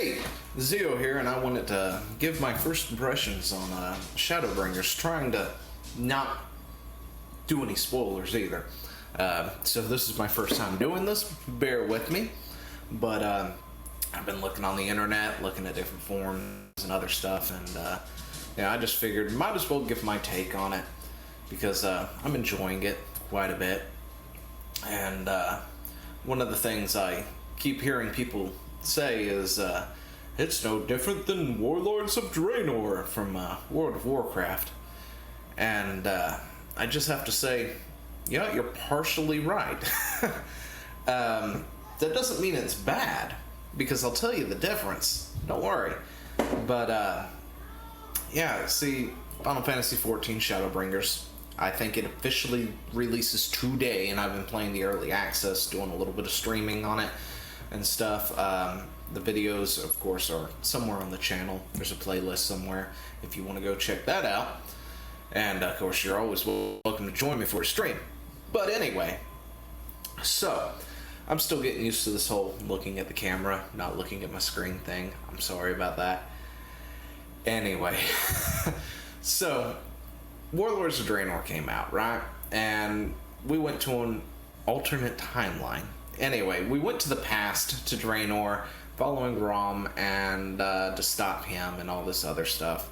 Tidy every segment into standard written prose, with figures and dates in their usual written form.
Hey, Zeo here, and I wanted to give my first impressions on Shadowbringers, trying to not do any spoilers either. So this is my first time doing this, bear with me, but I've been looking on the internet, looking at different forums and other stuff, and I just figured might as well give my take on it, because I'm enjoying it quite a bit, and one of the things I keep hearing people say is it's no different than Warlords of Draenor from World of Warcraft. And I just have to say, yeah, you're partially right. That doesn't mean it's bad, because I'll tell you the difference. Don't worry. But yeah, see, Final Fantasy XIV Shadowbringers, I think it officially releases today, and I've been playing the early access, doing a little bit of streaming on it and stuff. The videos, of course, are somewhere on the channel. There's a playlist somewhere if you want to go check that out. And of course, you're always welcome to join me for a stream. But anyway, so I'm still getting used to this whole looking at the camera, not looking at my screen thing. I'm sorry about that. Anyway, so Warlords of Draenor came out, right? And we went to an alternate timeline. Anyway, we went to the past, to Draenor, following Grom, and to stop him and all this other stuff.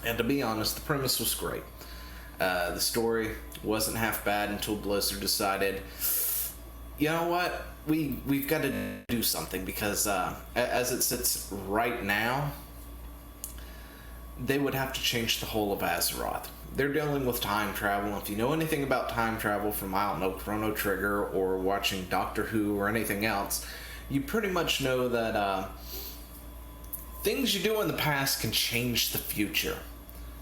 And to be honest, the premise was great. The story wasn't half bad until Blizzard decided, you know what, we've got to do something, because as it sits right now, they would have to change the whole of Azeroth. They're dealing with time travel. If you know anything about time travel from, I don't know, Chrono Trigger or watching Doctor Who or anything else, you pretty much know that things you do in the past can change the future.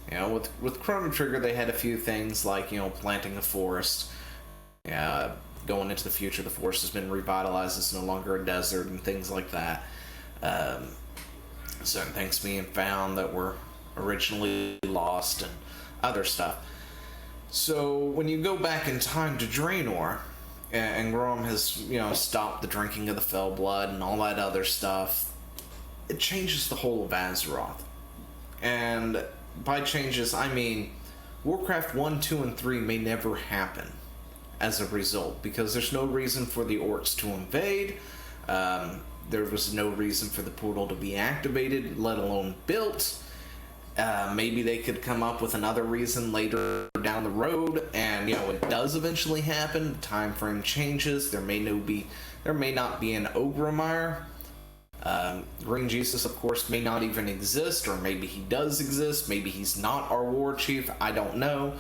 You know, with Chrono Trigger, they had a few things like, you know, planting a forest. Going into the future, the forest has been revitalized. It's no longer a desert and things like that. Certain things being found that were originally lost and other stuff. So when you go back in time to Draenor, and Grom has, you know, stopped the drinking of the fell blood and all that other stuff, it changes the whole of Azeroth. And by changes, I mean Warcraft 1, 2, and 3 may never happen as a result, because there's no reason for the orcs to invade. There was no reason for the portal to be activated, let alone built. Maybe they could come up with another reason later down the road, and you know, it does eventually happen. The time frame changes. There may not be an Ogremire. Green Jesus, of course, may not even exist, or maybe he does exist. Maybe he's not our war chief. I don't know.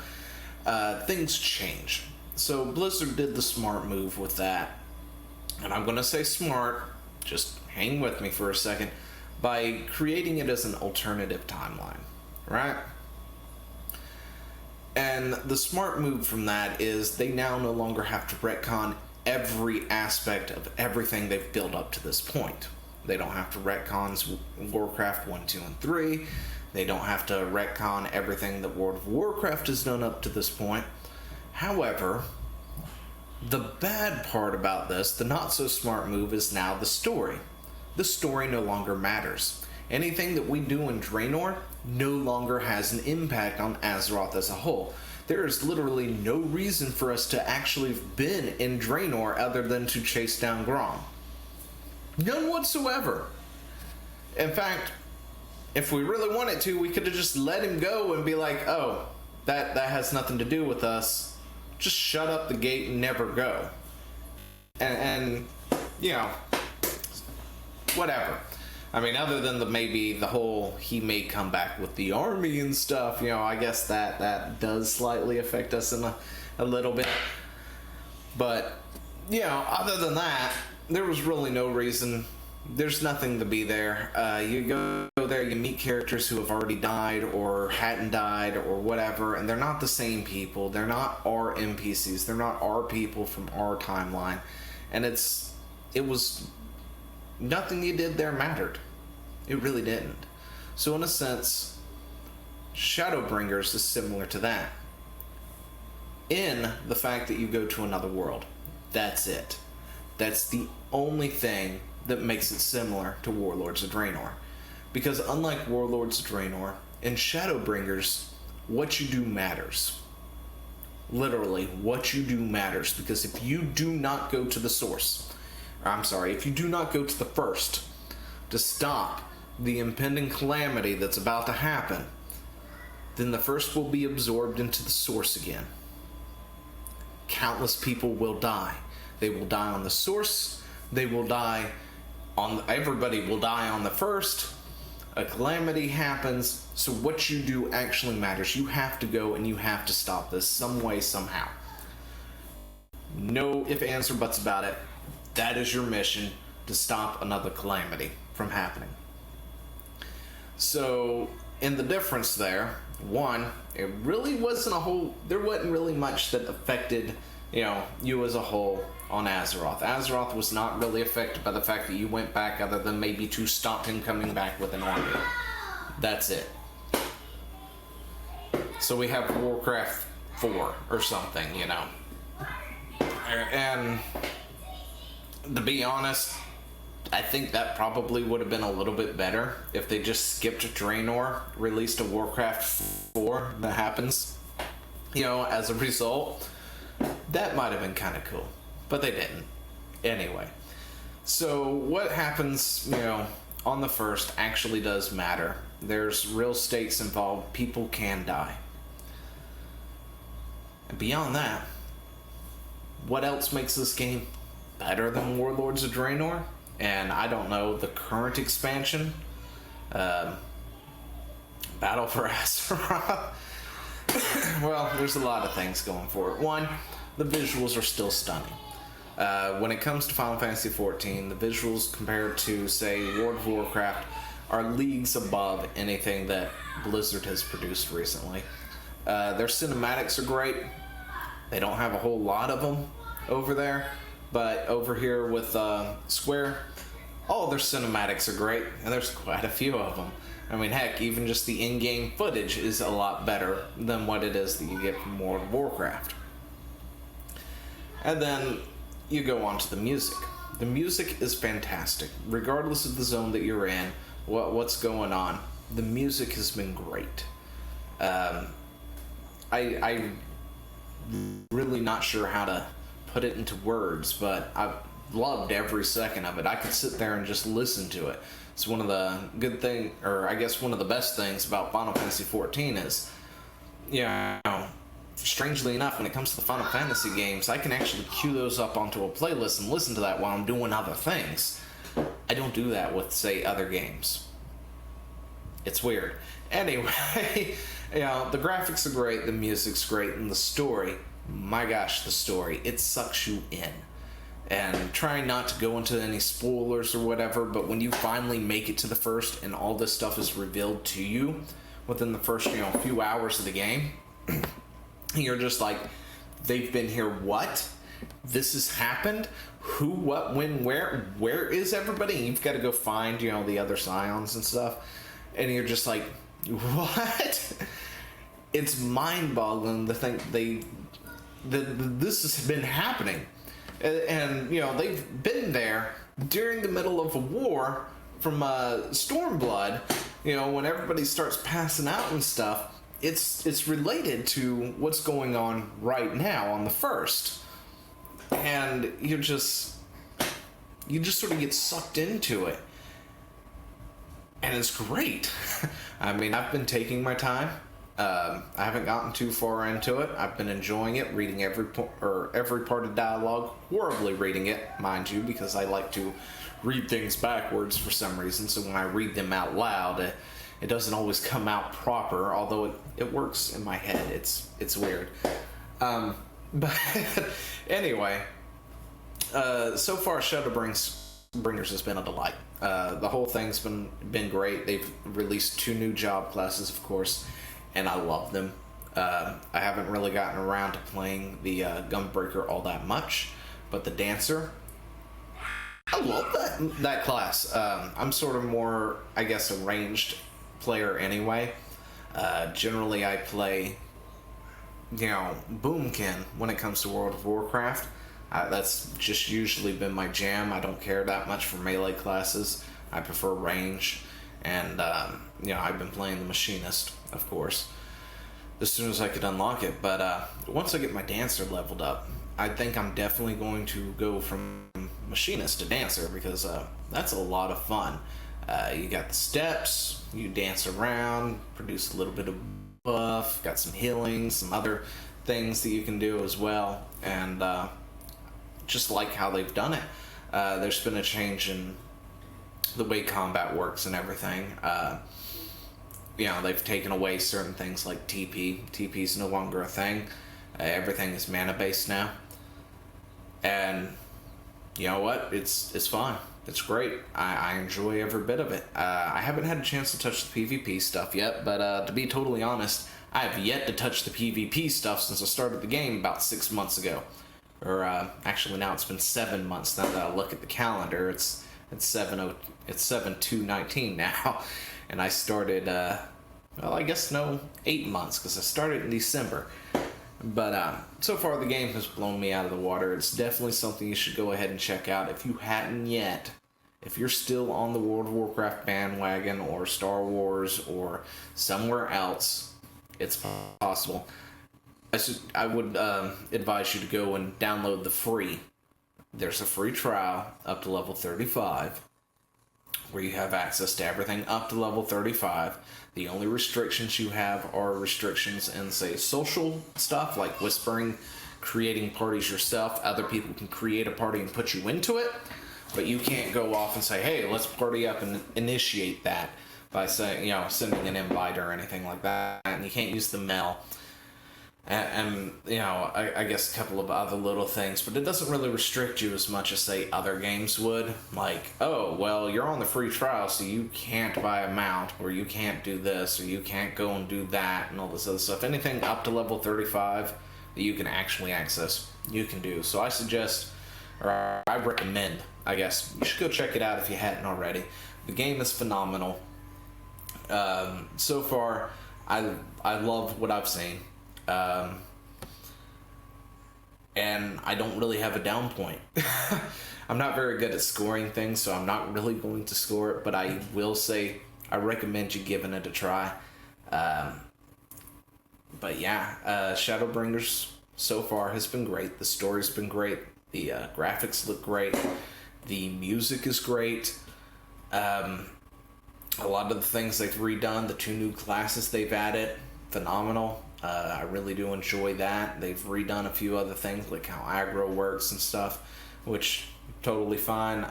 Things change. So Blizzard did the smart move with that, and I'm gonna say smart. Just hang with me for a second. By creating it as an alternative timeline, right? And the smart move from that is they now no longer have to retcon every aspect of everything they've built up to this point. They don't have to retcon Warcraft 1, 2, and 3. They don't have to retcon everything that World of Warcraft has done up to this point. However, the bad part about this, the not so smart move, is now the story. The story no longer matters. Anything that we do in Draenor no longer has an impact on Azeroth as a whole. There is literally no reason for us to actually have been in Draenor other than to chase down Grom. None whatsoever. In fact, if we really wanted to, we could have just let him go and be like, oh, that has nothing to do with us. Just shut up the gate and never go. And you know, whatever. I mean, other than maybe the whole he may come back with the army and stuff, you know, I guess that does slightly affect us in a little bit. But, you know, other than that, there was really no reason. There's nothing to be there. You go there, you meet characters who have already died or hadn't died or whatever, and they're not the same people. They're not our NPCs. They're not our people from our timeline. And it was... nothing you did there mattered. It really didn't. So in a sense, Shadowbringers is similar to that. In the fact that you go to another world. That's it. That's the only thing that makes it similar to Warlords of Draenor. Because unlike Warlords of Draenor, in Shadowbringers, what you do matters. Literally, what you do matters. Because if you do not go to the source, if you do not go to the first to stop the impending calamity that's about to happen, then the first will be absorbed into the source again. Countless people will die. They will die on the source. Everybody will die on the first. A calamity happens. So what you do actually matters. You have to go and you have to stop this some way, somehow. No ifs, ands, or buts about it. That is your mission, to stop another calamity from happening. So, in the difference there, one, there wasn't really much that affected, you as a whole on Azeroth. Azeroth was not really affected by the fact that you went back, other than maybe to stop him coming back with an army. That's it. So we have Warcraft 4 or something, And to be honest, I think that probably would have been a little bit better if they just skipped Draenor, released a Warcraft 4 that happens, as a result. That might have been kind of cool, but they didn't. Anyway, so what happens, on the first actually does matter. There's real stakes involved. People can die. And beyond that, what else makes this game better than Warlords of Draenor? And I don't know, the current expansion, Battle for Azeroth. Well, there's a lot of things going for it. One, the visuals are still stunning. When it comes to Final Fantasy XIV, the visuals compared to, say, World of Warcraft are leagues above anything that Blizzard has produced recently. Their cinematics are great. They don't have a whole lot of them over there, but over here with Square, all their cinematics are great, and there's quite a few of them. I mean, heck, even just the in-game footage is a lot better than what it is that you get from World of Warcraft. And then you go on to the music. The music is fantastic. Regardless of the zone that you're in, what's going on, the music has been great. I really not sure how to put it into words, but I've loved every second of it. I could sit there and just listen to it. It's one of the one of the best things about Final Fantasy XIV is, strangely enough, when it comes to the Final Fantasy games, I can actually queue those up onto a playlist and listen to that while I'm doing other things. I don't do that with, say, other games. It's weird. Anyway, the graphics are great, the music's great, and the story, my gosh, the story, it sucks you in. And trying not to go into any spoilers or whatever, but when you finally make it to the first and all this stuff is revealed to you within the first, few hours of the game, you're just like, they've been here, what? This has happened? Who, what, when, where is everybody? And you've got to go find, the other scions and stuff. And you're just like, what? It's mind-boggling to think this has been happening. And they've been there during the middle of a war from Stormblood, when everybody starts passing out and stuff. It's related to what's going on right now on the first. And you just sort of get sucked into it. And it's great. I mean, I've been taking my time. I haven't gotten too far into it. I've been enjoying it, reading every part of dialogue, horribly reading it, mind you, because I like to read things backwards for some reason. So when I read them out loud, it doesn't always come out proper, although it works in my head. It's weird. But anyway, so far Shadowbringers has been a delight. The whole thing's been great. They've released 2 new job classes, of course, and I love them. I haven't really gotten around to playing the Gunbreaker all that much, but the Dancer, I love that class. I'm sort of more, I guess, a ranged player anyway. Generally, I play, Boomkin when it comes to World of Warcraft. That's just usually been my jam. I don't care that much for melee classes. I prefer range, and I've been playing the machinist, of course, as soon as I could unlock it. But once I get my dancer leveled up, I think I'm definitely going to go from machinist to dancer, because that's a lot of fun. You got the steps, you dance around, produce a little bit of buff, got some healing, some other things that you can do as well, and just like how they've done it. There's been a change in the way combat works and everything. They've taken away certain things like TP. TP is no longer a thing. Everything is mana based now, and you know what? It's fun. It's great. I enjoy every bit of it. I haven't had a chance to touch the PvP stuff yet, but to be totally honest, I have yet to touch the PvP stuff since I started the game about 6 months ago. Or actually now it's been 7 months now that I look at the calendar. It's 7/2/19 now, and I started 8 months, because I started in December. But so far the game has blown me out of the water. It's definitely something you should go ahead and check out if you hadn't yet. If you're still on the World of Warcraft bandwagon, or Star Wars, or somewhere else, it's possible. I would advise you to go and download the free. There's a free trial up to level 35, where you have access to everything up to level 35. The only restrictions you have are restrictions in, say, social stuff, like whispering, creating parties yourself. Other people can create a party and put you into it, but you can't go off and say, hey, let's party up and initiate that by saying, sending an invite or anything like that. And you can't use the mail. And I guess a couple of other little things, but it doesn't really restrict you as much as, say, other games would. Like, oh, well, you're on the free trial, so you can't buy a mount, or you can't do this, or you can't go and do that, and all this other stuff. Anything up to level 35 that you can actually access, you can do. So I suggest, or I recommend, I guess, you should go check it out if you hadn't already. The game is phenomenal. So far, I love what I've seen. And I don't really have a down point. I'm not very good at scoring things, so I'm not really going to score it, but I will say I recommend you giving it a try. But yeah, Shadowbringers so far has been great. The story's been great. The graphics look great. The music is great. A lot of the things they've redone, the 2 new classes they've added, phenomenal. I really do enjoy that. They've redone a few other things, like how aggro works and stuff, which totally fine.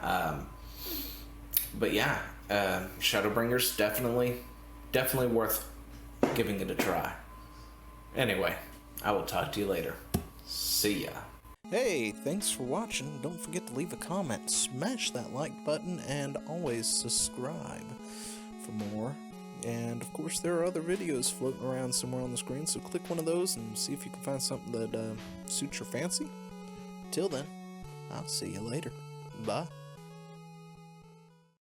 But yeah, Shadowbringers definitely worth giving it a try. Anyway, I will talk to you later. See ya. Hey, thanks for watching. Don't forget to leave a comment, smash that like button, and always subscribe for more. And of course there are other videos floating around somewhere on the screen, so click one of those and see if you can find something that suits your fancy. Till then, I'll see you later. Bye.